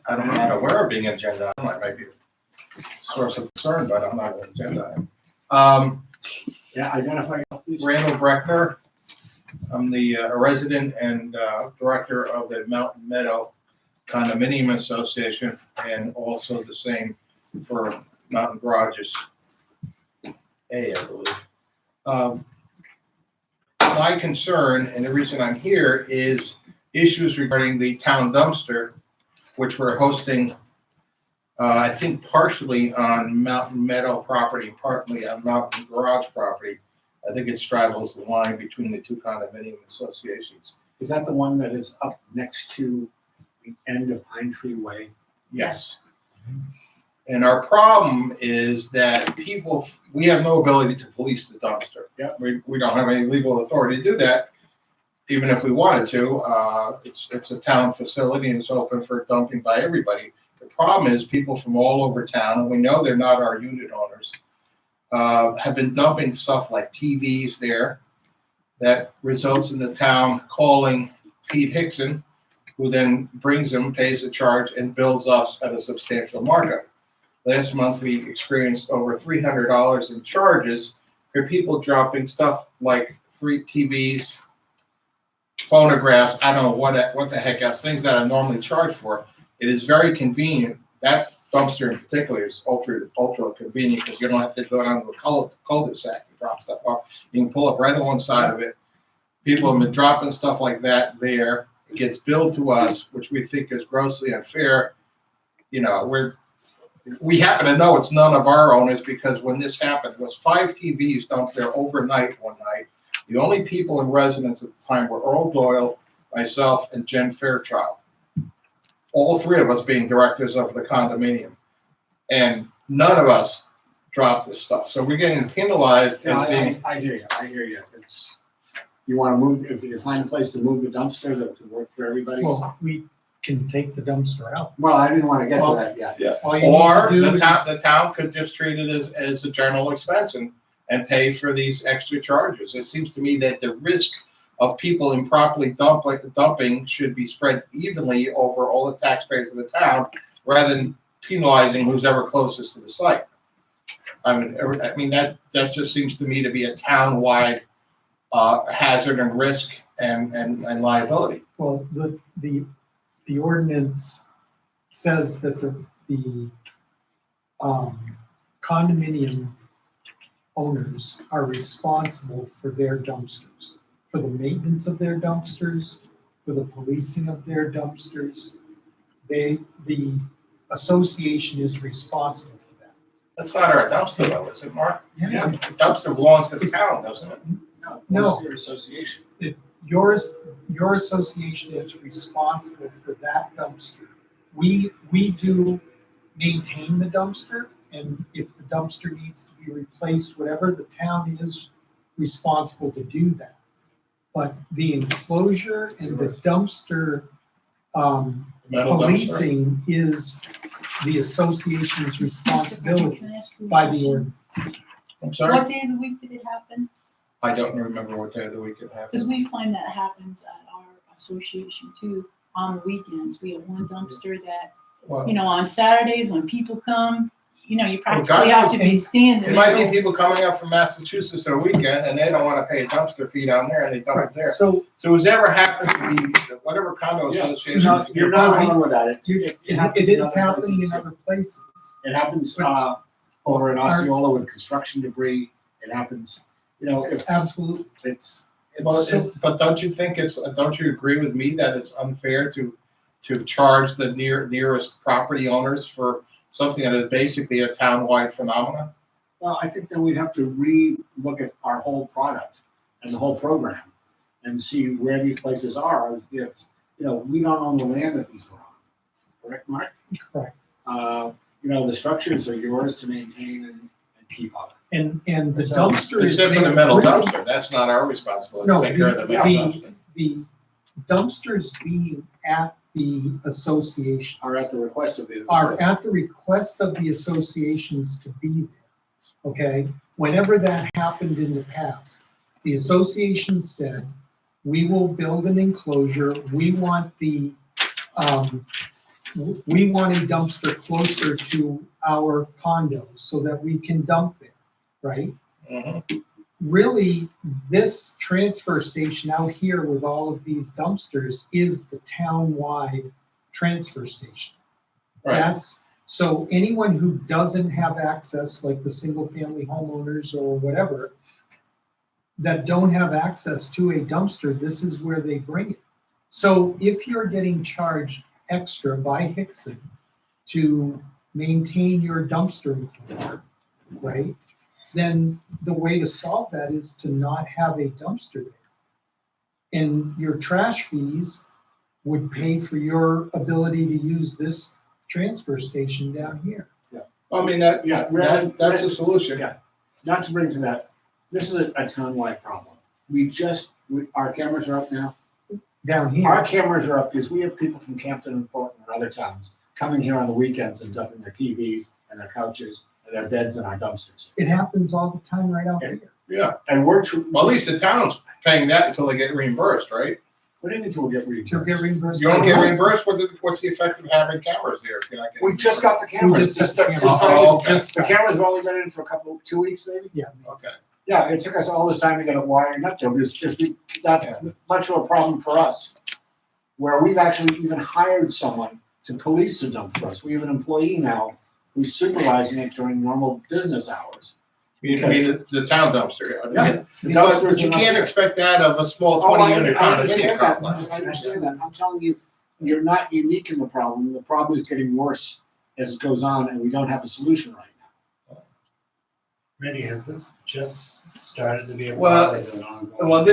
I'm not aware of being an agenda item. It might be a source of concern, but I'm not an agenda item. Yeah, identify yourself, please. Randall Breckner. I'm the resident and director of the Mountain Meadow Condominium Association, and also the same for Mountain Garages A, I believe. My concern, and the reason I'm here, is issues regarding the town dumpster, which we're hosting, I think partially on Mountain Meadow property, partly on Mountain Garage property. I think it straddles the line between the two condominium associations. Is that the one that is up next to the end of Pine Tree Way? Yes. And our problem is that we have no ability to police the dumpster. Yeah. We don't have any legal authority to do that, even if we wanted to. It's a town facility and it's open for dumping by everybody. The problem is people from all over town, and we know they're not our unit owners, have been dumping stuff like TVs there. That results in the town calling Pete Hickson, who then brings them, pays the charge, and bills us at a substantial markup. Last month, we experienced over $300 in charges for people dropping stuff like 3 TVs, phonographs, I don't know what the heck else, things that are normally charged for. It is very convenient. That dumpster in particular is ultra convenient because you don't have to go down to a cul-de-sac and drop stuff off. You can pull up right on one side of it. People have been dropping stuff like that there. It gets billed to us, which we think is grossly unfair. You know, we happen to know it's none of our owners because when this happened, it was 5 TVs dumped there overnight one night. The only people in residence at the time were Earl Doyle, myself, and Jen Fairchild. All 3 of us being directors of the condominium. And none of us dropped this stuff. So we're getting penalized as being. I hear you. You want to move, if you find a place to move the dumpster that would work for everybody? Well, we can take the dumpster out. Well, I didn't want to get to that yet. Yeah. All you Or need to do the town could just treat it as a general expense and pay for these extra charges. It seems to me that the risk of people improperly dumping should be spread evenly over all the taxpayers of the town rather than penalizing who's ever closest to the site. I mean that just seems to me to be a town-wide hazard and risk and liability. Well, the ordinance says that the condominium owners are responsible for their dumpsters, for the maintenance of their dumpsters, for the policing of their dumpsters. The association is responsible for that. That's not our dumpster though, is it, Mark? Yeah. The dumpster belongs to the town, doesn't it? No. Your association. Your association is responsible for that dumpster. We do maintain the dumpster, and if the dumpster needs to be replaced, whatever, the town is responsible to do that. But the enclosure and the dumpster Metal dumpster? policing is the association's responsibility by the ordinance. I'm sorry? What day of the week did it happen? I don't remember what day of the week it happened. Because we find that happens at our association too, on the weekends. We have one dumpster that, Well, on Saturdays when people come, you God practically have to be standing. it might be people coming up from Massachusetts on a weekend and they don't want to pay a dumpster fee down there and they dump it there. So So whoever happens to be, whatever condo Yeah. association. You're not alone with that. it is happening in other places. It happens over in Osceola with construction debris. It happens, if Absolutely. But don't you think don't you agree with me that it's unfair to charge the nearest property owners for something that is basically a town-wide phenomenon? Well, I think that we'd have to re-look at our whole product and the whole program and see where these places are. If, we don't own the land that these are on. Correct, Mark? Correct. The structures are yours to maintain and keep up. And the dumpster is. Except for the metal dumpster, that's not our responsibility to take care of the metal dumpster. The dumpsters being at the association Are at the request of the. are at the request of the associations to be there, okay? Whenever that happened in the past, the association said, we will build an enclosure, we want the we want a dumpster closer to our condos so that we can dump there, right? Mhm. Really, this transfer station out here with all of these dumpsters is the town-wide transfer station. Right, That's, so anyone who doesn't have access, like the single-family homeowners or whatever, that don't have access to a dumpster, this is where they bring it. So if you're getting charged extra by Hickson to maintain your dumpster enclosure, right? Then the way to solve that is to not have a dumpster there. And your trash fees would pay for your ability to use this transfer station down here. I mean, Yeah, that's the solution. Yeah. Not to bring to that, this is a townwide problem. Our cameras are up now. Down here. Our cameras are up because we have people from Campton and Portland and other towns coming here on the weekends and dumping their TVs and their couches and their beds in our dumpsters. It happens all the time right out here. Yeah, And well, at least the town's paying that until they get reimbursed, right? what do you mean until we get You'll get reimbursed? reimbursed. You don't get reimbursed, what's the effect of having cameras there if you're not getting? We just got the cameras. just The got the cameras. Oh, okay. the cameras have only been in for 2 weeks maybe. Yeah. Okay, Yeah, it took us all this time to get it wired up there, but it's just, that's much of a problem for us. Where we've actually even hired someone to police the dump for us. We have an employee now who's supervising it during normal business hours. you mean the town dumpster? Yeah. The But dumpsters you are can't not- expect that of a small Oh, 20-unit I condominium understand that. complex. I understand that. I'm telling you, you're not unique in the problem. The problem is getting worse as it goes on, and we don't have a solution right now. Randy, has this just started to be a Well, problem? Is it ongoing? well,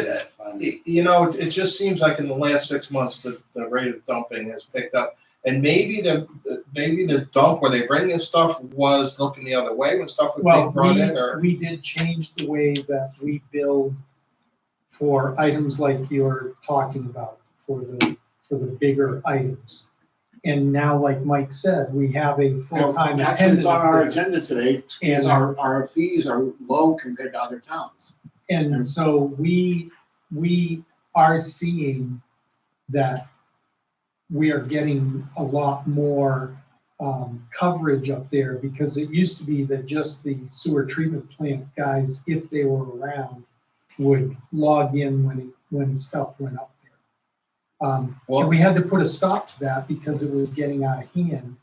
You know, it just seems like in the last 6 months, the rate of dumping has picked up. And maybe the dump where they bring this stuff was looking the other way when stuff was Well, being brought in, or? we did change the way that we bill for items like you're talking about, for the bigger items. And now, like Mike said, we have a full-time That's attendant. what's on our there. agenda today, is And- our fees are low compared to other towns. And so we are seeing that we are getting a lot more coverage up there, because it used to be that just the sewer treatment plant guys, if they were around, would log in when stuff went up there. And we had to put a stop to that because it was getting out of hand.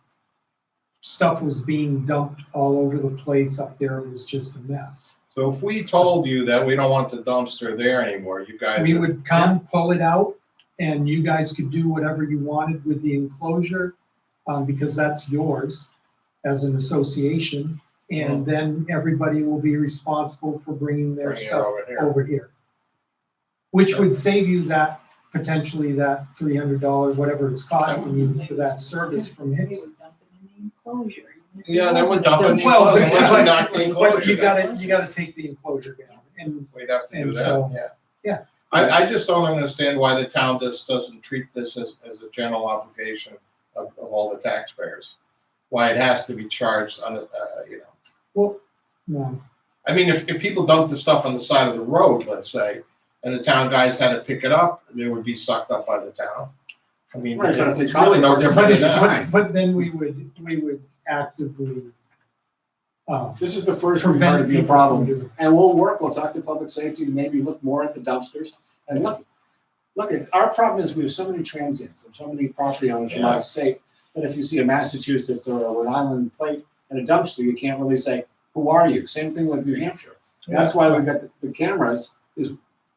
Stuff was being dumped all over the place up there. It was just a mess. So if we told you that we don't want the dumpster there anymore, you guys We would come, pull it out, and you guys could do whatever you wanted with the enclosure, because that's yours as an association. And then everybody will be responsible for bringing their bring it stuff over here. over here. Which would save you potentially that $300, whatever it's costing you for that service from They Hickson. would dump it in the enclosure. Yeah, they would dump it in the Well, enclosure unless we but- knock the But enclosure you down. gotta take the enclosure down, and We'd have to do And that, so- yeah. yeah. I just don't understand why the town just doesn't treat this as a general obligation of all the taxpayers. Why it has to be charged on, no. I mean, if people dump the stuff on the side of the road, let's say, and the town guys had to pick it up, they would be sucked up by the town. I mean, Right, but if they it's really no caught the different person, than that. fine. But then we would actively, This is the first we've heard prevent of be a people from problem. doing it. And we'll talk to public safety to maybe look more at the dumpsters. And our problem is we have so many transients and so many property owners from out of state that if you see a Massachusetts or a Rhode Island plate and a dumpster, you can't really say, who are you? Same thing with New Hampshire. And that's why we've got the cameras, is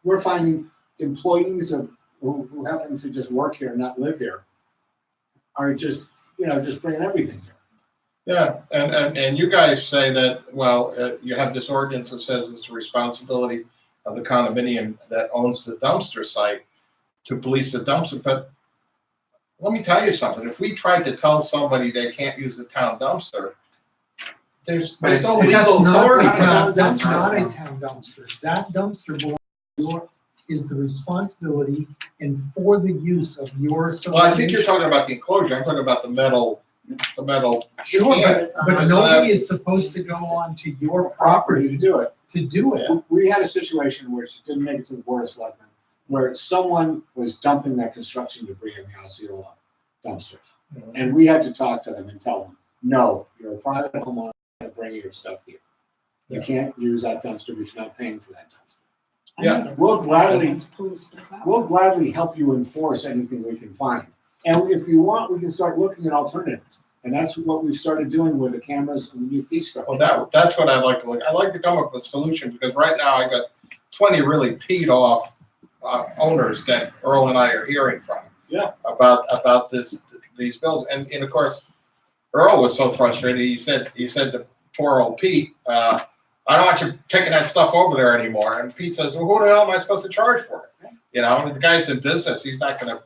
we're finding employees who happen to just work here and not live here are just bringing everything here. Yeah, and you guys say that, well, you have this ordinance that says it's the responsibility of the condominium that owns the dumpster site to police the dumpster, but let me tell you something, if we tried to tell somebody they can't use the town dumpster, there's no But that's legal not authority a for town- that. That's not a town dumpster. That dumpster is the responsibility and for the use of your association. Well, I think you're talking about the enclosure, I'm talking about the metal Sure, can. but nobody is supposed to go onto your property To do it. to do it. We had a situation where it didn't make it to the Board of Selectmen, where someone was dumping their construction debris in the Osceola dumpsters. And we had to talk to them and tell them, no, you're a private homeowner, you can't bring your stuff here. You can't use that dumpster, because you're not paying for that dumpster. Yeah. I know that We'll gladly, let's pull the stuff out. we'll gladly help you enforce anything we can find. And if you want, we can start looking at alternatives. And that's what we started doing with the cameras and the new fee structure. Well, that's what I'd like to look. I'd like to come up with a solution, because right now I got 20 really peed off owners that Earl and I are hearing from. Yeah. About these bills, and of course, Earl was so frustrated. He said to poor old Pete, I don't want you taking that stuff over there anymore. And Pete says, well, who the hell am I supposed to charge for it? You know, and the guy's in business. He's not going to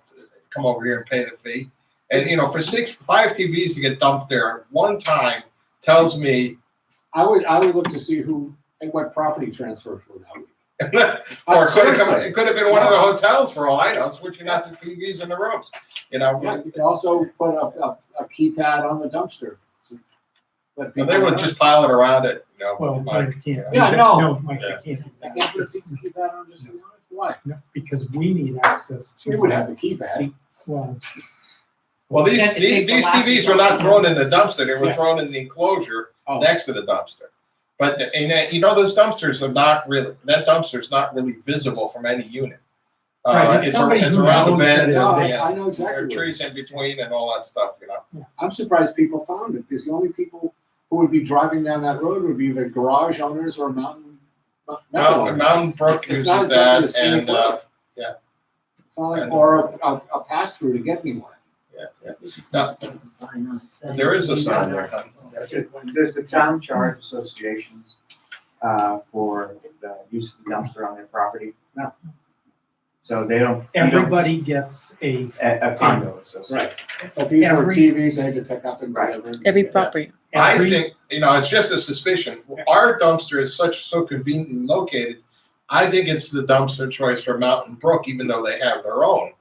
come over here and pay the fee. And you know, for 5 TVs to get dumped there one time tells me. I would look to see who and what property transfers were that week. Or it could have been one of the hotels, for all I know, switching out the TVs in the rooms. You know, Yeah, you could also put a keypad on the dumpster. Let they people would know. just pile it around it. You know, Well, like, Mike can't. Yeah, no. No, Mike, Yeah. you can't do I that. can't put a keypad on just why? No, because we need access to. We would have the keypad. Well, well, these You have to take the TVs were laptop not out. thrown in the dumpster; they were Yeah. thrown in the enclosure Oh. next to the dumpster. But you know, those dumpsters are not really. That dumpster is not really visible from any unit. Right, it's somebody it's who around the knows that bend. it's No, there. I know exactly. There are what it trees is. in between and all that stuff. You know. I'm surprised people found it, because the only people who would be driving down that road would be the garage owners or mountain. Mountain Brook It's not uses exactly that, a scenic and road. yeah, It's not like, and- or a pass through to get anywhere. yeah. Now, there is a sign there. Huh? There's the town charge associations for the use of the dumpster on their property. No. So they don't, you don't, everybody gets a, a condo association. Right. But these were Every- TVs they had to pick up and Right. whatever. Every property. I every, think, you know, it's just a suspicion. Our dumpster is so conveniently located. I think it's the dumpster choice for Mountain Brook, even though they have their own.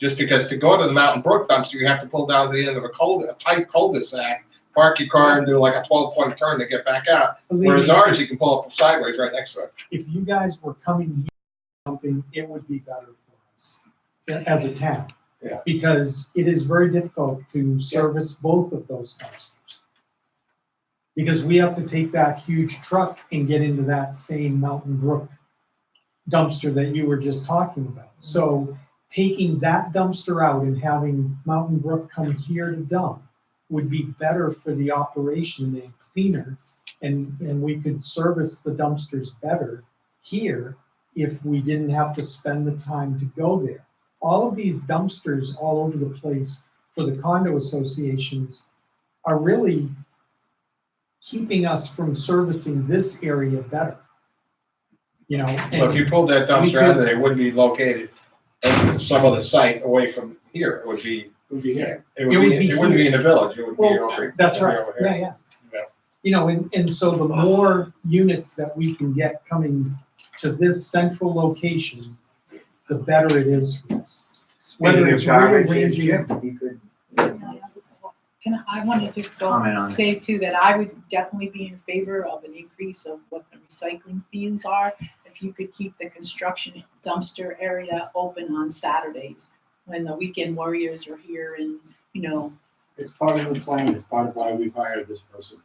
Just because to go to the Mountain Brook dumpster, you have to pull down to the end of a tight cul-de-sac, park your car and do like a 12-point turn to get back out. believe Whereas me, ours, you can pull up sideways right next to it. if you guys were coming here something, it would be better for us as a town. Yeah. Because it is very difficult to service both of those dumpsters. Because we have to take that huge truck and get into that same Mountain Brook dumpster that you were just talking about. So taking that dumpster out and having Mountain Brook come here to dump would be better for the operation and cleaner. And we could service the dumpsters better here if we didn't have to spend the time to go there. All of these dumpsters all over the place for the condo associations are really keeping us from servicing this area better. You know, So if you pulled that dumpster out of there, it wouldn't be located in some other site away from here. It would be, Would be here. it wouldn't be in the village. It would be Well, over. that's it'd be right, over here. yeah. Yeah. You know, and so the more units that we can get coming to this central location, the better it is for us. Whether Speaking of it's garbage, rearranging, Jim, you could I want to just Comment go on it. say too that I would definitely be in favor of an increase of what the recycling fees are. If you could keep the construction dumpster area open on Saturdays when the weekend warriors are here and, you know, It's part of the plan. It's part of why we've hired this person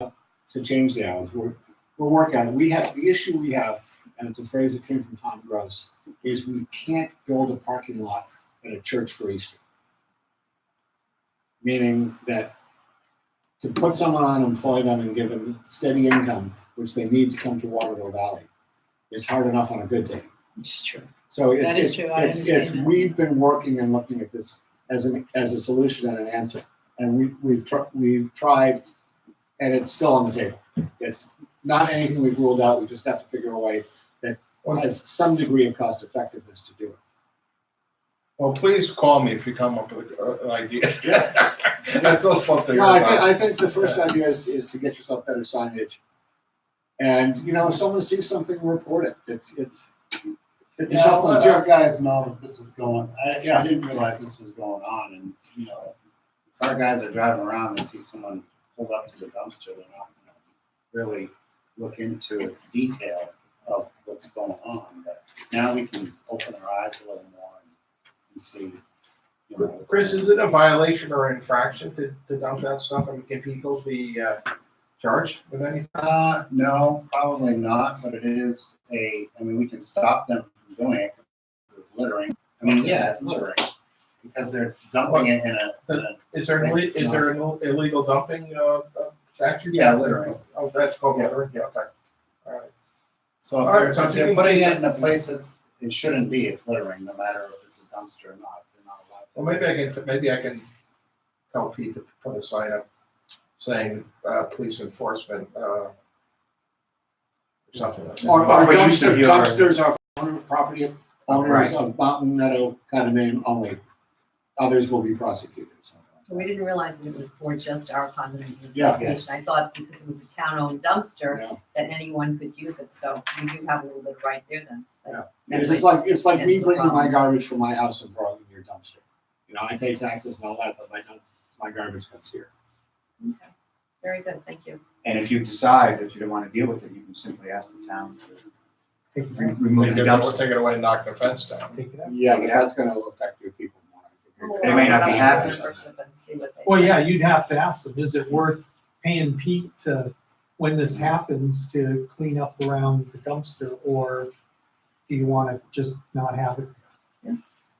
to change the hours. We're working on it. The issue we have, and it's a phrase that came from Tom Gross, is we can't build a parking lot at a church for Easter. Meaning that to put someone on, employ them, and give them steady income, which they need to come to Waterville Valley, is hard enough on a good day. it's true. So That is true. I understand that. we've been working and looking at this as a solution and an answer, and we've tried, and it's still on the table. It's not anything we've ruled out. We just have to figure a way that has some degree of cost effectiveness to do it. Well, please call me if you come up with an idea. That's just something. No, I think the first idea is to get yourself better signage, and if someone sees something, report it. It's Yeah, yourself on let our the guys know that this is going, I didn't realize this was going on, and, if our guys are driving around and see someone pull up to the dumpster, they're not gonna really look into detail of what's going on, but now we can open our eyes a little more and see you know, it's- Chris, is it a violation or infraction to dump that stuff? I mean, can people be charged with anything? No, probably not, but it is I mean, we can stop them from doing it, 'cause it's littering. I mean, yeah, it's littering, because they're dumping it in a, Is there an illegal dumping statute? Yeah, littering. Oh, that's called Yeah, littering, yeah. okay. All right. so All right, if so they're, if if you they're can putting keep it in a place that it shouldn't be, it's littering, no matter if it's a dumpster or not, they're not allowed. Well, maybe I can tell Pete to put a sign up saying, police enforcement, or something like that. Or Well, for use of your- dumpsters are property owners Right. of Mountain Meadow kind of name only. Others will be prosecuted. We didn't realize that it was for just our condominium Yeah. association. I thought because it was a town-owned dumpster, Yeah. that anyone could use it, so we do have a little bit right there then. Yeah. That It's might like me end the bringing my problem. garbage from my house and throwing it in your dumpster. You know, I pay taxes and all that, but my garbage comes here. Okay. Very good, thank you. And if you decide that you don't want to deal with it, you can simply ask the town to Take it out. remove the dumpster. Take it away and knock the fence down. Take it out. Yeah, but that's gonna affect your people more. They may not be We'll happy. membership and see what they Well, say. yeah, you'd have to ask them, is it worth paying Pete to, when this happens, to clean up around the dumpster? Or do you want to just not have it?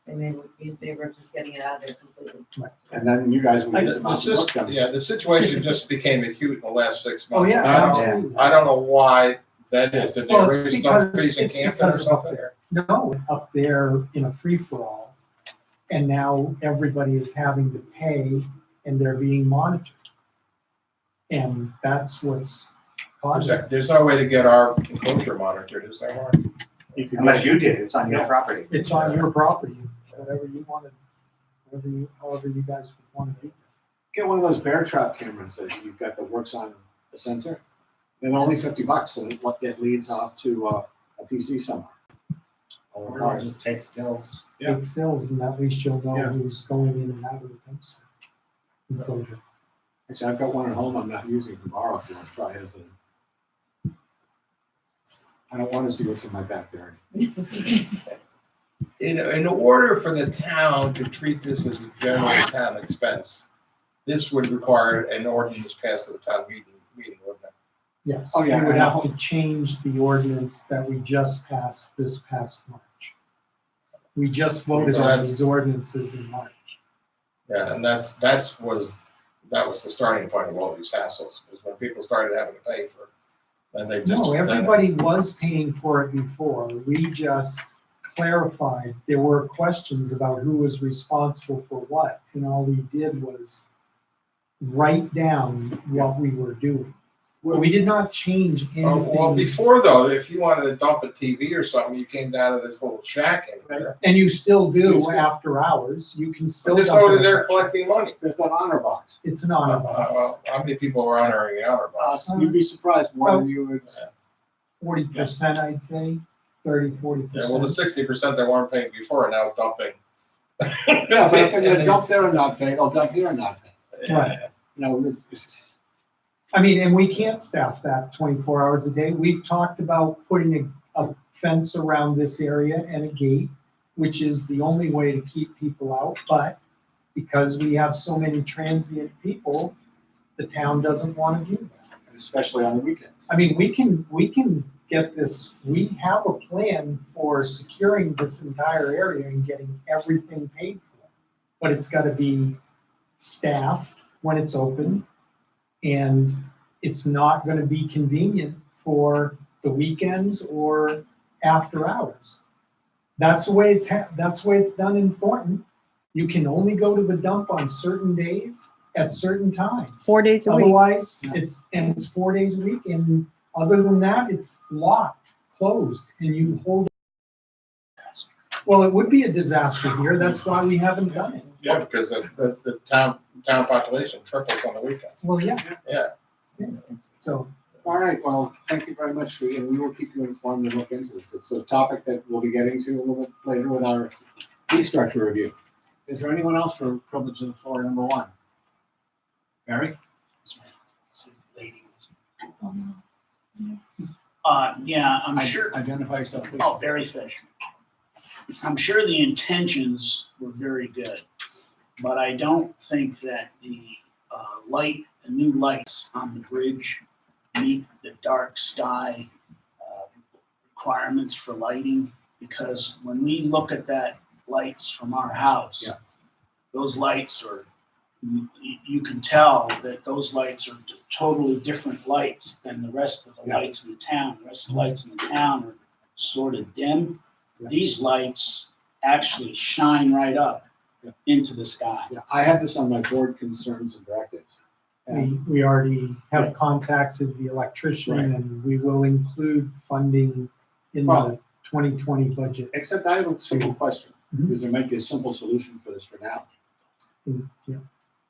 They may be in favor of just getting it out of there completely. And then you guys will use it The not to look sys- dumpster. Yeah, the situation just became acute in the last 6 Oh, months. yeah, And I don't- absolutely. I don't know why that is. Did they Well, it's raise because dump fees in it's Campton or because of up something? there. No, up there in a free-for-all. And now everybody is having to pay and they're being monitored. And that's what's causing it. There's no way to get our enclosure monitored, is there, Mark? You could Unless get- you did, it's on your Yeah. property. It's on your property, whatever you wanted, however you guys want to do. Get one of those bear trap cameras that you've got that works on a sensor. They're only $50, so it leads off to a PC somewhere. Or just take stills. Yeah. Take sales, and at least you'll know Yeah. who's going in and out of the dumpster enclosure. Actually, I've got one at home I'm not using to borrow if you want to try it as a. I don't want to see what's in my backyard. In order for the town to treat this as a general town expense, this would require an ordinance passed at the town meeting, wouldn't it? Yes, Oh, yeah, we would I know. have to change the ordinance that we just passed this past March. We just voted on these ordinances in March. Yeah, and that was the starting point of all these hassles, was when people started having to pay for, then they just. No, everybody was paying for it before. We just clarified, there were questions about who was responsible for what, and all we did was write down what we were doing. Well, we did not change Oh, well, anything, before though, if you wanted to dump a TV or something, you came down to this little shack in there. and you still do after hours, you can But still. they're dump over it. there collecting money. There's an honor box. It's an honor box, Well, how many people are honoring the honor box? You'd be surprised more than you would. 40%, I'd say, 30-40%. Yeah, well, the 60% that weren't paying before are now dumping. Yeah, but if they're gonna dump there and not pay, they'll dump here and not pay. Right. You know, it's, I mean, and we can't staff that 24 hours a day. We've talked about putting a fence around this area and a gate, which is the only way to keep people out. But because we have so many transient people, the town doesn't want to do that. especially on the weekends. I mean, we can get this, we have a plan for securing this entire area and getting everything paid for. But it's got to be staffed when it's open. And it's not going to be convenient for the weekends or after hours. That's the way it's done in Thornton. You can only go to the dump on certain days at certain times. 4 days a week. Otherwise, it's 4 days a week, and other than that, it's locked, closed, and you hold. Well, it would be a disaster here. That's why we haven't done it. Yeah, because the town population triples on the weekends. Well, yeah. Yeah. So, All right, well, thank you very much, and we will keep you informed and look into this. It's a topic that we'll be getting to a little bit later with our fee structure review. Is there anyone else for privilege of the floor, number one? Barry? Yeah, I'm sure, Identify yourself, please. oh, Barry Fish. I'm sure the intentions were very good. but I don't think that the the new lights on the bridge meet the dark sky requirements for lighting, because when we look at that lights from our house, Yeah. those lights are, you can tell that those lights are totally different lights than the rest of the Yeah. lights in the town. The rest of the lights in the town are sort of dim. Yeah. These lights actually shine right up Yeah. into the sky. Yeah, I have this on my board concerns and directives. We already have contacted the electrician Right. and we will include funding in the Well- 2020 budget. Except I have a simple question, Mhm. because there might be a simple solution for this for now. Yeah.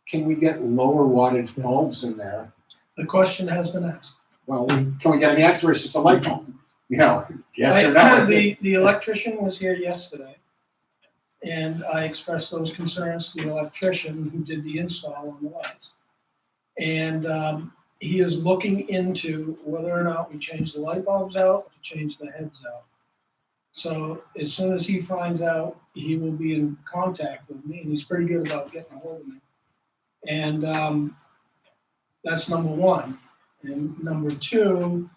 Can we get lower wattage bulbs in there? The question has been asked. Well, can we get an answer? It's just a light bulb, you know, yes or no? The electrician was here yesterday, and I expressed those concerns to the electrician who did the install on the lights. And he is looking into whether or not we change the light bulbs out, or change the heads out. So as soon as he finds out, he will be in contact with me, and he's pretty good about getting a hold of me. And that's number one. And number two,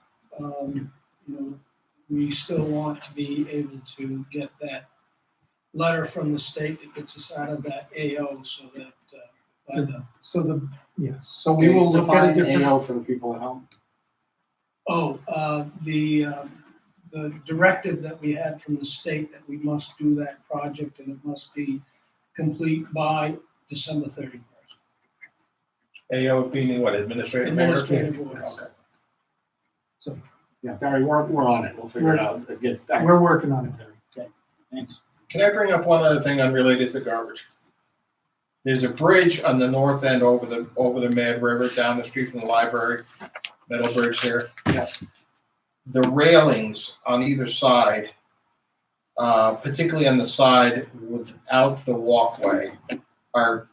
we still want to be able to get that letter from the state that gets us out of that AO, so that by the, Yes, so we will look at a Define different, AO for the people at home. the directive that we had from the state that we must do that project and it must be complete by December 31st. AO meaning what, administrative order? Administrative orders. Okay. Yeah, Barry, we're on it. We'll figure it out. Get back. we're working on it, Terry. Thanks. Can I bring up one other thing unrelated to garbage? There's a bridge on the north end over the Mad River, down the street from the library, metal bridge there. Yeah. The railings on either side, particularly on the side without the walkway, are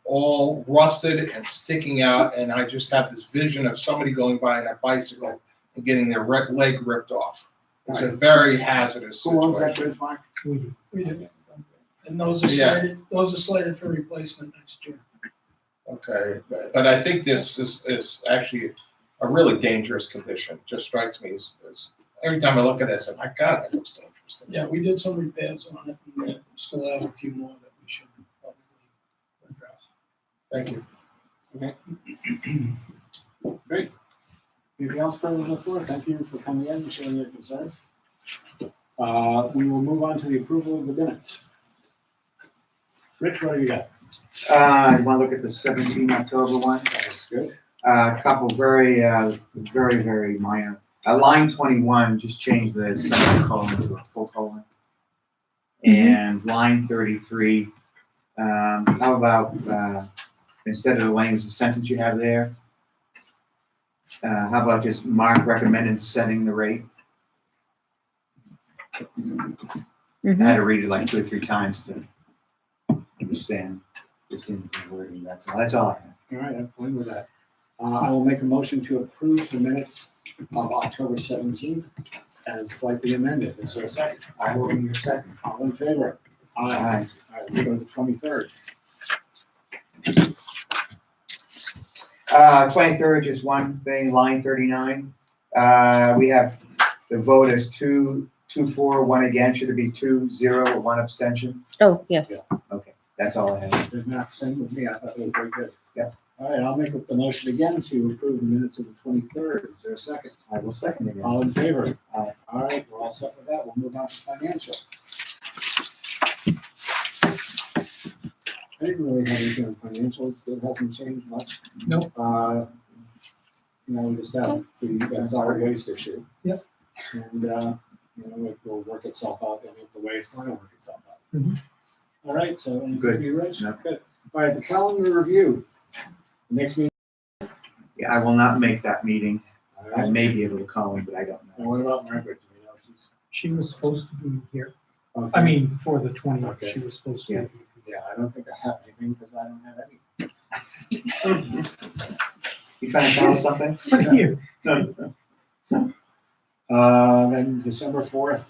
all rusted and sticking out, and I just have this vision of somebody going by on a bicycle and getting their leg ripped off. It's a very hazardous Who owns that situation. bridge, Mark? We do. We do. And those are Yeah. slated for replacement next year. Okay, but I think this is actually a really dangerous condition. Just strikes me as every time I look at it, I say, my God, that looks dangerous to me. Yeah, we did some repairs on it, and we still have a few more that we should probably address. Thank you. Great. Anything else for the floor? Thank you for coming in and sharing your concerns. We will move on to the approval of the minutes. Rich, what do you got? I want to look at the 17 October one. That's good. A couple very minor. Line 21, just change the semicolon to a full colon. And line 33, how about, instead of the language, the sentence you have there, how about just Mark recommended setting the rate? I had to read it like 2 or 3 times to understand this in the wording. That's all I have. All right, I'm fine with that. I will make a motion to approve the minutes of October 17th as slightly amended. Is there a second? I will give you a second. All in favor? Aye. All right, we go to the 23rd. 23rd, just one thing, line 39. We have the vote as 2 for, 1 against. Should it be 2, 0, or 1 abstention? Oh, yes. Okay, that's all I have. Did not same with me. I thought it was very good. Yep. All right, I'll make the motion again to approve the minutes of the 23rd. Is there a second? I will second it. All in favor? Aye. All right, we're all set with that. We'll move on to financial. I didn't really have anything on financials. It hasn't changed much. Nope. We just have the solid waste issue. Yep. And, it will work itself out, and if the waste will work itself out. Mhm. All right, so anything Good. for you, Rich? No. Good. All right, the calendar review. Next meeting. Yeah, I will not make that meeting. All I right. may be able to call him, but I don't And know. what about Margaret? Do you know if she's- She was supposed to be here. Okay. I mean, for the 20th, Okay. she was supposed to Yeah. be. Yeah, I don't think I have anything because I don't have any. You trying to tell us something? Here. Then December 4th.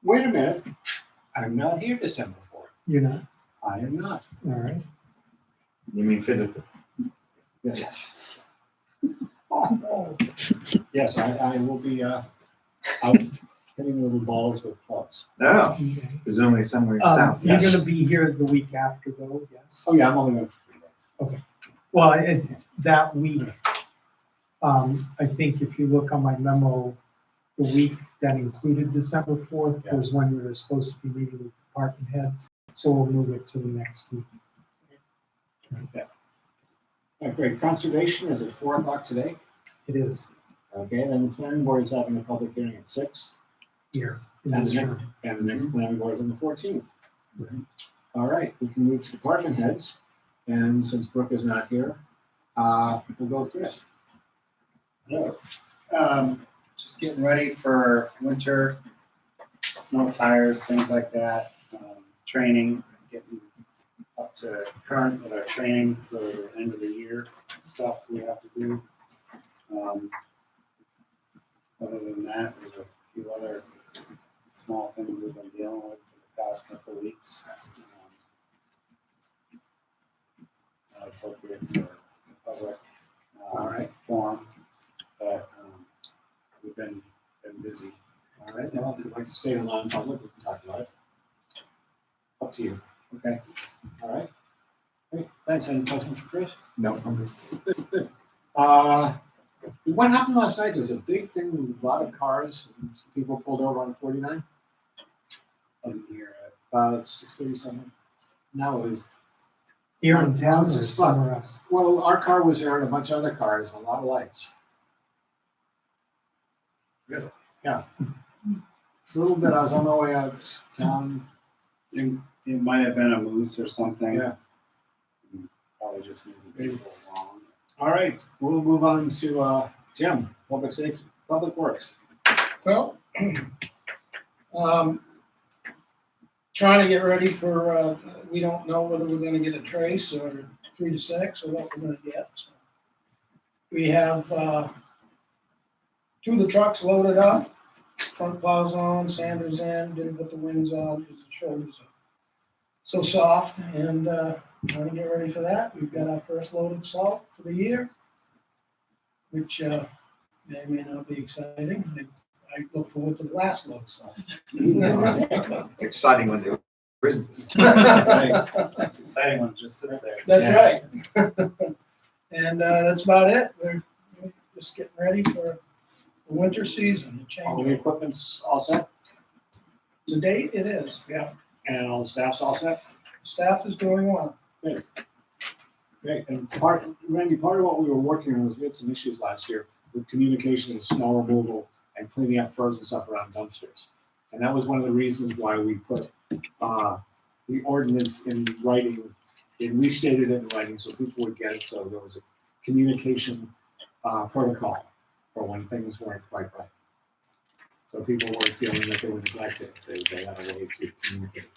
Wait a minute. I'm not here December 4th. You know, I am not. All right. You mean physical? Yes. Yes, I will be, out hitting little balls with clubs. No, Okay. presumably somewhere south. You're yes. gonna be here the week after though, yes? Oh, yeah, I'm only going for 3 days. Well, that week, I think if you look on my memo, the week that included December 4th Yeah. was when we were supposed to be meeting with department heads, so we'll move it to the next week. Great. Conservation is at 4 o'clock today. It is Okay, then the planning board is having a public hearing at 6. here in And this the next, room. and the next planning board is on the 14th. Right. All right, we can move to department heads. And since Brooke is not here, we'll go with Chris. Hello. Just getting ready for winter, snow tires, things like that. Training, getting up to current with our training for the end of the year stuff we have to do. Other than that, there's a few other small things we've been dealing with for the past couple of weeks. Not appropriate for the public. All right. Forum, but we've been busy. All right, well, if you'd like to stay in non-public, we can talk about it. Up to you. Okay. All right. Great, thanks. Any questions for Chris? No, I'm good. What happened last night? There was a big thing, with a lot of cars, and people pulled over on 49, Didn't hear it. about 6:37. No, it was, Here in town or 6 o'clock. somewhere else? well, our car was there and a bunch of other cars, and a lot of lights. Really? Yeah. A little bit, I was on my way out of town. It might have been a moose or something. Yeah. Probably just moving people along. All right, we'll move on to, Jim, Public Safety, Public Works. Well, trying to get ready for, we don't know whether we're gonna get a trace or 3 to 6 or what we're gonna get. So we have, 2 of the trucks loaded up, front plows on, sanders in, didn't put the wings on because the shoulders are so soft, and, trying to get ready for that. We've got our first load of salt for the year, which, may or may not be exciting. I look forward to the last load of salt. It's exciting when there isn't this. It's exciting when it just sits there. That's Yeah. right. And that's about it. We're just getting ready for the winter season. The All the change. equipment's all set, To date, it is. and all the staff's all set? Staff is doing well. Great, and Randy, part of what we were working on was we had some issues last year with communication and snow removal and cleaning up frozen stuff around dumpsters. And that was one of the reasons why we put, the ordinance in writing, and restated it in writing so people would get it, so there was a communication, protocol for when things weren't quite right. So people weren't feeling that they were neglected, they had a way to communicate.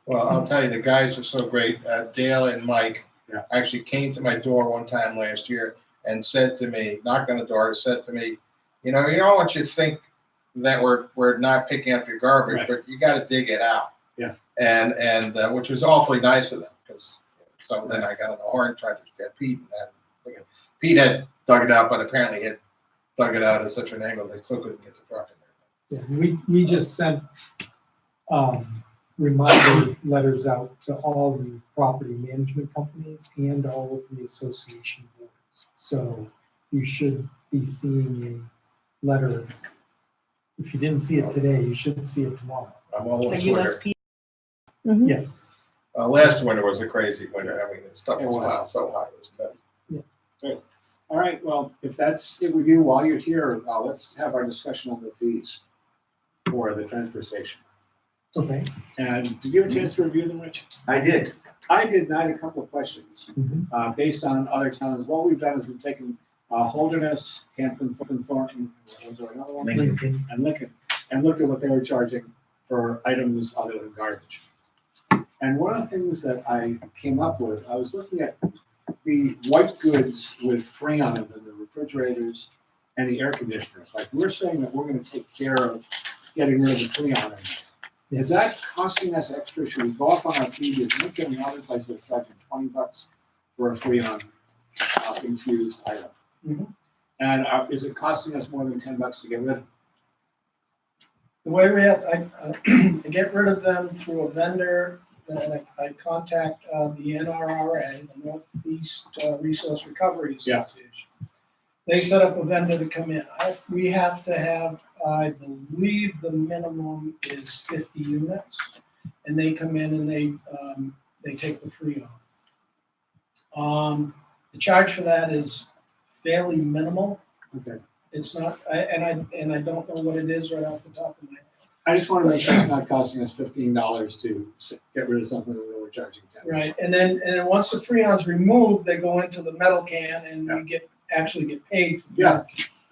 Well, I'll tell you, the guys are so great. Dale and Mike Yeah. actually came to my door one time last year and said to me, knocked on the door, said to me, you don't want you to think that we're not picking up your garbage, Right. but you got to dig it out. Yeah. And which was awfully nice of them, because so then I got on the horn, tried to get Pete, and Pete had dug it out, but apparently he had dug it out at such an angle they still couldn't get the truck in there. Yeah, we just sent, reminder letters out to all the property management companies and all of the association boards. So you should be seeing a letter. If you didn't see it today, you should see it tomorrow. I'm all For over Twitter. USP. Yes. Last winter was a crazy winter. I mean, the stuff was It was. piled so high, it was nuts. All right, well, if that's it with you while you're here, let's have our discussion on the fees for the transfer station. Okay. And did you have a chance to review them, Rich? I did. I did, and I had a couple of questions, Mhm. based on other towns. What we've done is we've taken, Holderness, Hampton, Thornton, was there another one? Lincoln. And Lincoln, and looked at what they were charging for items other than garbage. And one of the things that I came up with, I was looking at the white goods with Freon in them, the refrigerators and the air conditioners. Like, we're saying that we're gonna take care of getting rid of the Freon in Is that costing us extra? Should we go up on our fee? Because look at the other place that's charging $20 for a Freon infused item. Mhm. And is it costing us more than $10 to get rid of it? The way we have, I get rid of them through a vendor, then I contact the NRRA, the Northeast Resource Recovery Yeah. Association. They set up a vendor to come in. We have to have, I believe the minimum is 50 units, and they come in and they take the Freon. The charge for that is fairly minimal. Okay. It's not, and I don't know what it is right off the top of my head. I just want to make sure it's not costing us $15 to get rid of something that we're charging $10. Right, and then once the Freon's removed, they go into the metal can and we actually get paid for Yeah.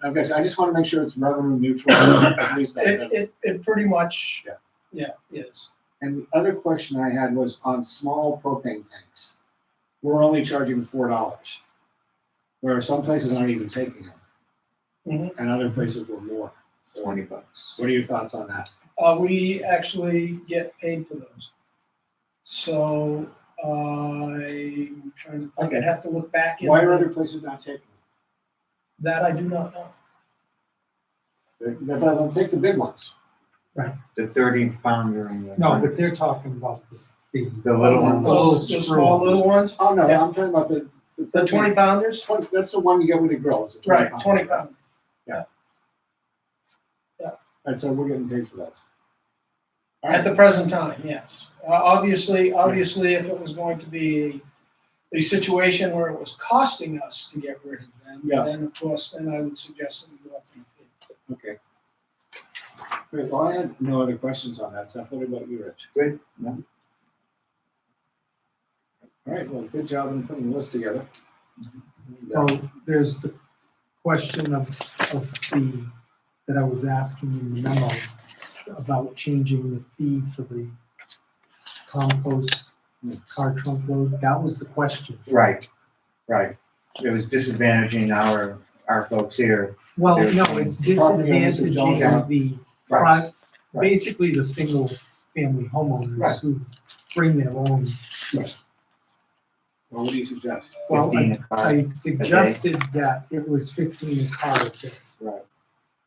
that. Okay, so I just want to make sure it's revenue neutral, at least that. It pretty much, Yeah. is. And the other question I had was on small propane tanks. We're only charging $4, where some places aren't even taking them, Mhm. and other places were more. So $20. what are your thoughts on that? We actually get paid for those. So I'm trying to think, I'd have to look back into Why are other places not taking that. I do not know. them? They'll take the big ones. The 30-pounder and the. No, but they're talking about this, the The little ones. little The small screw. little ones, Oh, no, Yeah. I'm talking about the 20 pounders? 20, that's the one you get with the grill. It's a Right, 20 20 pounder. pound. And so we're getting paid for those. All At right. the present time, yes. Obviously, if it was going to be a situation where it was costing us to get rid of them, Yeah. then of course, then I would suggest that we go up to the fee. Okay. Great, well, I had no other questions on that stuff. What about you, Rich? Good. No. All right, well, good job in putting the list together. Oh, there's the question of the, that I was asking in the memo about changing the fee for the compost car trunk load. That was the question. Right. It was disadvantaging our folks here. Well, no, it's Property owners who don't have- disadvantaging the, Right. basically the single family homeowners Right. who bring their own. Well, what do you suggest? Well, 15 a car. I suggested that it was 15 a car a day, Right.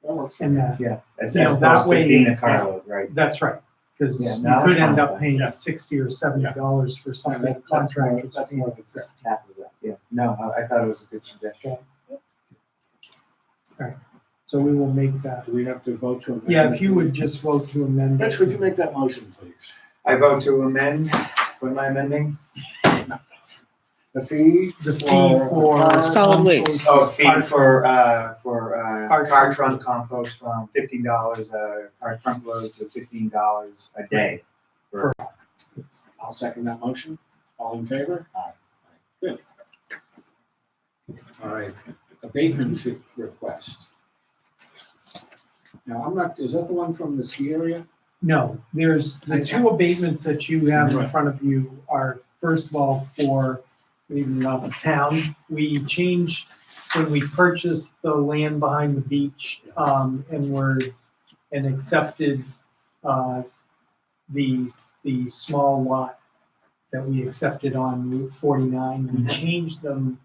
That works. and that, Yeah. As You know, opposed that to way- 15 a carload, right? that's right. Because Yeah, you no, could that's end fine. up paying $60 or $70 for something contractors. That's more than fair. Half of that, yeah. No, I thought it was a good suggestion. So we will make that. Do we have to vote to amend? Yeah, if you would just vote to amend. Rich, would you make that motion, please? I vote to amend, what am I amending? The fee? The fee for. Solid waste. Oh, fee for Car car trunk. trunk compost from $15 a car trunk load to $15 a day. I'll second that motion. All in favor? Aye. Good. All right, abatement fee request. Now, I'm not, is that the one from the ski area? No, there's, the two abatements that you have in front of you are, first of all, for maybe not the town. We changed, when we purchased the land behind the beach, and accepted, the small lot that we accepted on Route 49. We changed them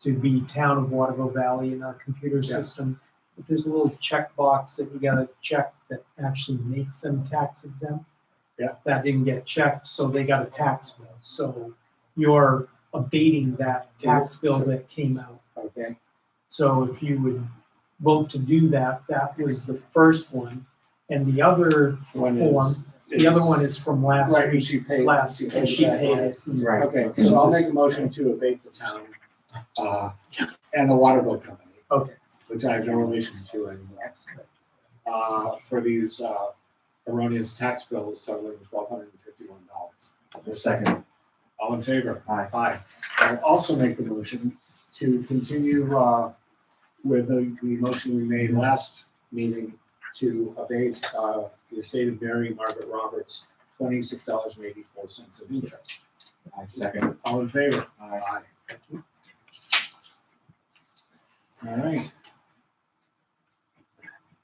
to be Town of Waterville Valley in our computer system. But there's a little checkbox that you gotta check that actually makes them tax exempt. Yeah. That didn't get checked, so they got a tax bill. So you're abating that tax bill that came out. Okay, So if you would vote to do that, that was the first one. And the other one form, the other one is from last right, and week, she paid. last, and she that. paid us. Right. Okay, so I'll make a motion to abate the town, and the water bill company, Okay. which I have no relation to anymore. For these, erroneous tax bills totaling $1,251. The second. All in favor? Aye. Aye. I'll also make the motion to continue, with the motion we made last meeting to abate, the estate of Mary Margaret Roberts, $26.84 of interest. I second. All in favor? Aye. Thank you. All right.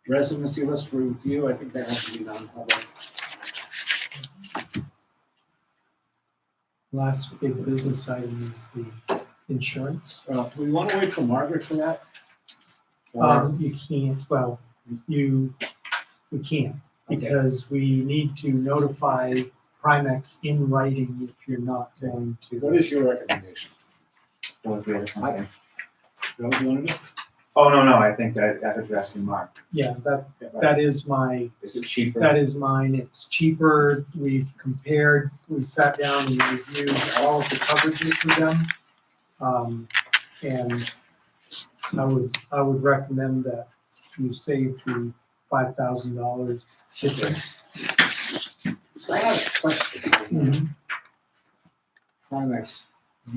Residency list review, I think that has to be non-public. Last big business item is the insurance. Do we want to wait for Margaret for that? Or, You can't, well, we can't, okay, because we need to notify Primex in writing if you're not going what to. is your recommendation? What was the other one? Bill, you want to do? Oh, no, I think that was asking Mark. Yeah, that is my, Is it cheaper? that is mine. It's cheaper. We've compared, we sat down and reviewed all of the coverages for them. And I would recommend that you save the $5,000 difference. I have a question. Mhm. Primex,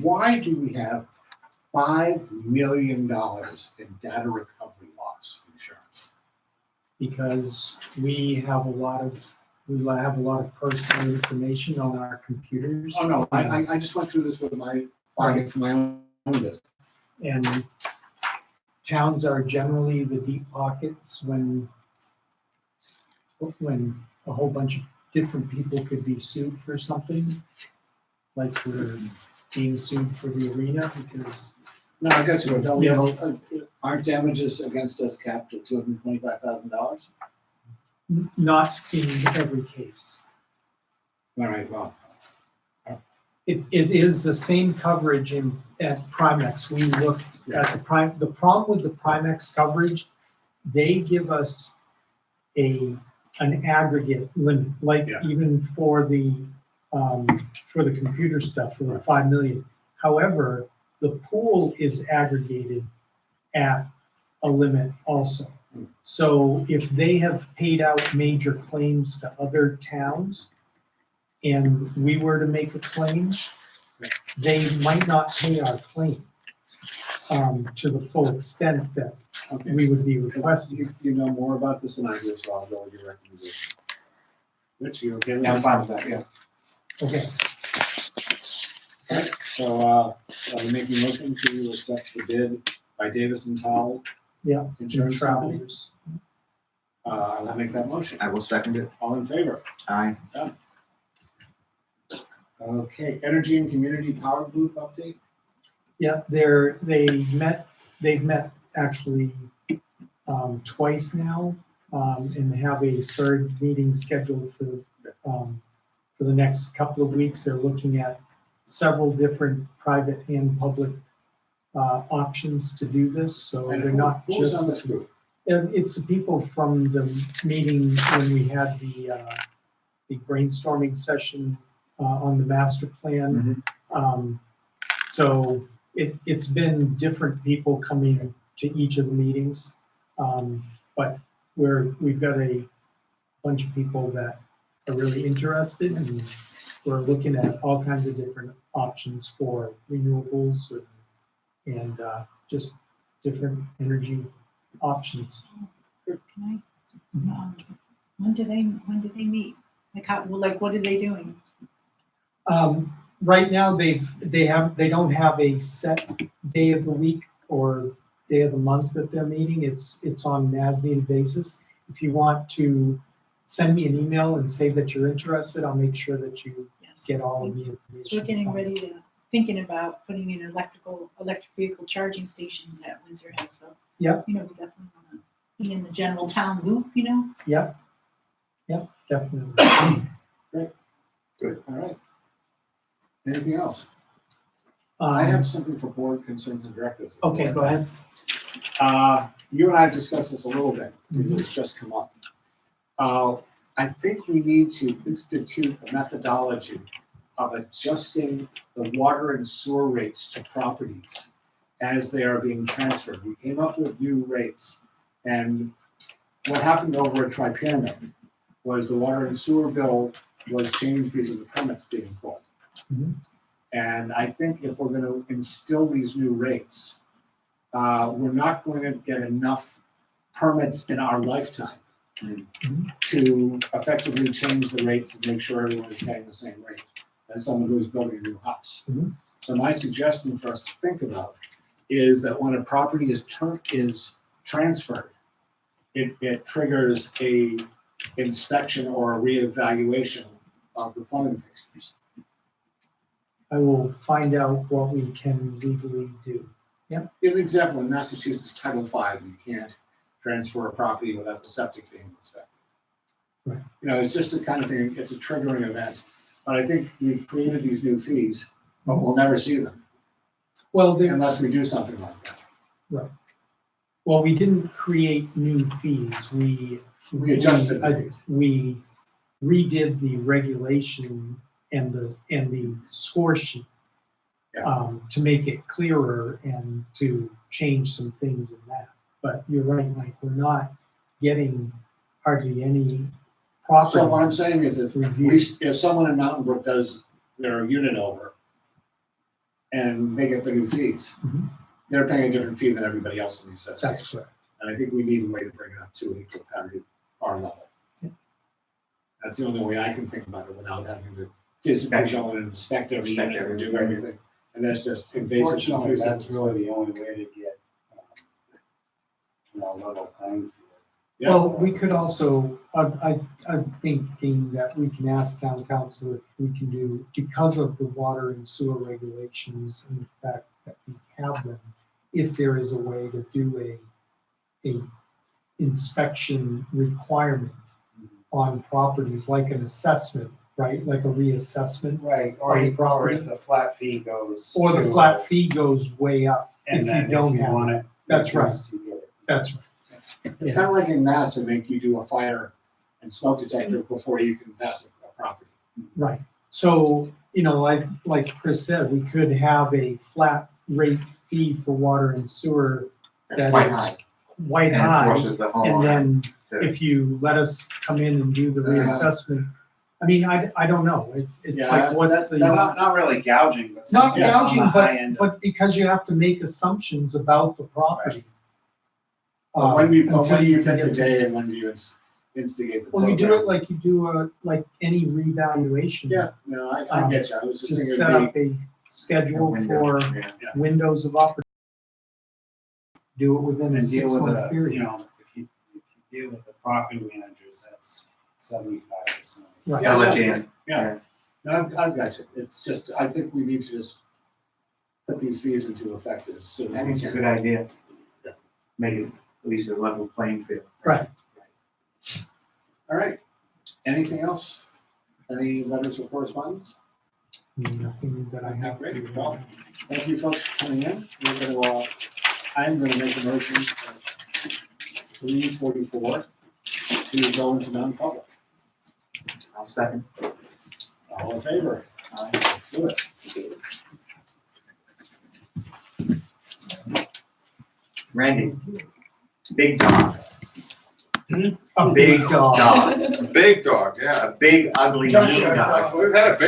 why do we have $5 million in data recovery loss insurance? Because we have a lot of personal information on our computers. Oh, no, I just went through this with my own business. And towns are generally the deep pockets when a whole bunch of different people could be sued for something. Like we're being sued for the arena because, No, I got you. Don't we Yeah. have- Aren't damages against us capped at $225,000? not in every case. All right, well, It is the same coverage at Primex. We looked at the problem with the Primex coverage, they give us an aggregate limit, like Yeah. even for the computer stuff, for the 5 million. However, the pool is aggregated at a limit also. So if they have paid out major claims to other towns, and we were to make a claim, they might not pay our claim to the full extent that okay. we would be requesting. You know more about this than I do, so I'll go with your recommendation. Rich, you okay with Yeah, I'm that? fine with that, yeah. Okay, So, are we making a motion to accept the bid by Davis and Towle? Yeah. Insurance company? travelers. I'll make that motion. I will second it. All in favor? Aye. Okay, Energy and Community Power Group update? Yeah, they've met actually twice now, and have a third meeting scheduled for the next couple of weeks. They're looking at several different private and public options to do this, so And they're not who's just. on this group? It's the people from the meeting when we had the brainstorming session on the master plan. So it's been different people coming to each of the meetings. But we've got a bunch of people that are really interested, and we're looking at all kinds of different options for renewables and just different energy options. Can I, when do they meet? Like how, well, like what are they doing? Right now, they don't have a set day of the week or day of the month that they're meeting. It's on an as-needed basis. If you want to send me an email and say that you're interested, I'll make sure that you Yes. get all of Thank the you. information. So we're getting ready to, thinking about putting in electric vehicle charging stations at Windsor Hill, so. Yep. You know, we definitely want to be in the general town loop, you know? Yep, definitely. Good, all right. Anything else? I have something for board concerns and directives. Okay, go ahead. You and I have discussed this a little bit, because it's just come up. I think we need to institute a methodology of adjusting the water and sewer rates to properties as they are being transferred. We came up with new rates, and what happened over at Tri-Pyramid was the water and sewer bill was changed because of the permits being pulled. Mhm. And I think if we're gonna instill these new rates, we're not going to get enough permits in our lifetime to effectively change the rates and make sure everyone is paying the same rate as someone who is building a new house. Mhm. So my suggestion for us to think about is that when a property is transferred, it triggers a inspection or a reevaluation of the plumbing fixtures. I will find out what we can legally do. Give an example, in Massachusetts Title V, you can't transfer a property without the septic being inspected. Right. You know, it's just the kind of thing, it's a triggering event, but I think we've created these new fees, but we'll never see them Well, there, unless we do something like that. well, we didn't create new fees. We adjusted the fees. We redid the regulation and the score sheet Yeah. to make it clearer and to change some things in that. But you're right, Mike, we're not getting hardly any properties. So what I'm saying is if reviewed. if someone in Mountain Brook does their unit over and they get the new fees, Mhm. they're paying a different fee than everybody else in the association. That's correct. And I think we need a way to bring it up to an equal parity, our level. Yeah. That's the only way I can think about it without having to physically go in and inspect every unit and do everything. And that's just invasive. Unfortunately, that's really the only way to get, level playing field. Yeah. Well, we could also, I'm thinking that we can ask town council if we can do, because of the water and sewer regulations and the fact that we have them, if there is a way to do a inspection requirement on properties, like an assessment, right? Like a reassessment, Right, or if the flat fee goes. or the to- flat fee goes way up And if you then don't if you have want it. it. That's right. reduced, you get it. That's right. It's kind of like in Mass, they make you do a fire and smoke detector before you can pass a property. Right, so, like Chris said, we could have a flat rate fee for water and sewer That's that quite is high. quite And high. forces the And homeowner then to, if you let us come in and do the reassessment, I mean, I don't know, it's Yeah, like, what's the, Not really gouging, but not something that's on the gouging, high end. but because you have to make assumptions about the property. But when do you until pick can the get- day and when do you instigate the Well, program? you do it like you do like any revaluation. Yeah, no, I get you. I was just Just thinking set it'd up a schedule window, for yeah. windows of opportunity. Do it within a And deal with 6-month the, period. if you deal with the property managers, that's 75%. Right. I'll let you in. Yeah, no, I've got you. It's just, I think we need to just put these fees into effect as soon I as think we it's a can. good idea. Yeah. Make it at least a level playing field. Right. All right. Anything else? Any letters of correspondence? Nothing that I have. Great. to- Well, thank you folks for coming in. We're gonna, I'm gonna make a motion at 3:44 to go into non-public. I'll second. All in favor? Let's do it. Randy, big dog, A big dog, Big dog, yeah. a big ugly mean dog. We've had a big